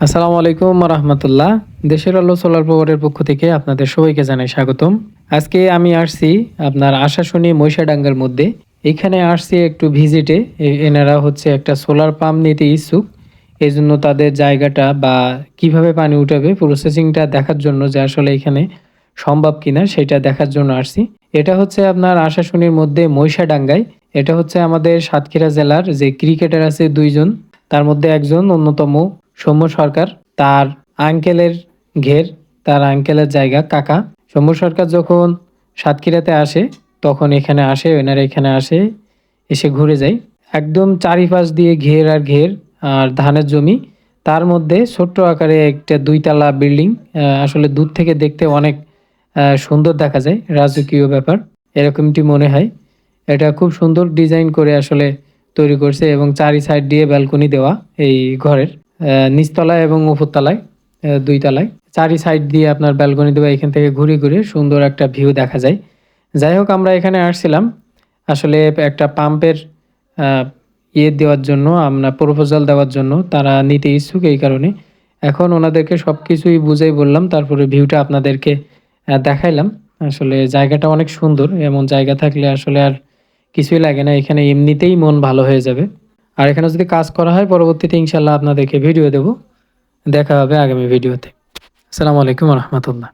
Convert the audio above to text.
আসসালামু আলাইকুম রাহমাতুল্লাহ। দেশের আলো সোলার পাওয়ারের পক্ষ থেকে আপনাদের সবাইকে জানাই স্বাগতম। আজকে আমি আসছি আপনার আশাশুনি মহিষাডাঙ্গার মধ্যে। এখানে আসছি একটু ভিজিটে। এনারা হচ্ছে একটা সোলার পাম্প নিতে ইচ্ছুক। এজন্য তাদের জায়গাটা বা কিভাবে পানি উঠাবে প্রসেসিংটা দেখার জন্য যে আসলে এখানে সম্ভব কিনা সেটা দেখার জন্য আসছি। এটা হচ্ছে আপনার আশাশুনির মধ্যে মহিষাডাঙ্গায়। এটা হচ্ছে আমাদের সাতক্ষীরা জেলার যে ক্রিকেটার আছে ২ জন, তার মধ্যে একজন অন্যতম সৌম্য সরকার। তার আঙ্কেলের ঘের, তার আঙ্কেলের জায়গা কাকা। সৌম্য সরকার যখন সাতক্ষীরাতে আসে তখন এখানে আসে, ওনারা এখানে আসে, এসে ঘুরে যায়। একদম চারিপাশ দিয়ে ঘের আর ঘের আর ধানের জমি। তার মধ্যে ছোট্ট আকারে একটা ২ তলা বিল্ডিং। আসলে দূর থেকে দেখতে অনেক সুন্দর দেখা যায়, রাজকীয় ব্যাপার এরকমটি মনে হয়। এটা খুব সুন্দর ডিজাইন করে আসলে তৈরি করছে এবং চারি সাইড দিয়ে ব্যালকনি দেওয়া এই ঘরের। নিচতলায় এবং উপরতলায়, ২ তলায় চারি সাইড দিয়ে আপনার ব্যালকনি দেওয়া। এখান থেকে ঘুরে ঘুরে সুন্দর একটা ভিউ দেখা যায়। যাই হোক, আমরা এখানে আসছিলাম আসলে একটা পাম্পের দেওয়ার জন্য, আমরা প্রপোজাল দেওয়ার জন্য। তারা নিতে ইচ্ছুক এই কারণে। এখন ওনাদেরকে সব কিছুই বুঝাই বললাম, তারপরে ভিউটা আপনাদেরকে দেখাইলাম। আসলে জায়গাটা অনেক সুন্দর, এমন জায়গা থাকলে আসলে আর কিছুই লাগে না, এখানে এমনিতেই মন ভালো হয়ে যাবে। আর এখানে যদি কাজ করা হয় পরবর্তীতে ইনশাল্লাহ আপনাদেরকে ভিডিও দেব। দেখা হবে আগামী ভিডিওতে। আসসালামু আলাইকুম রহমতুল্লাহ।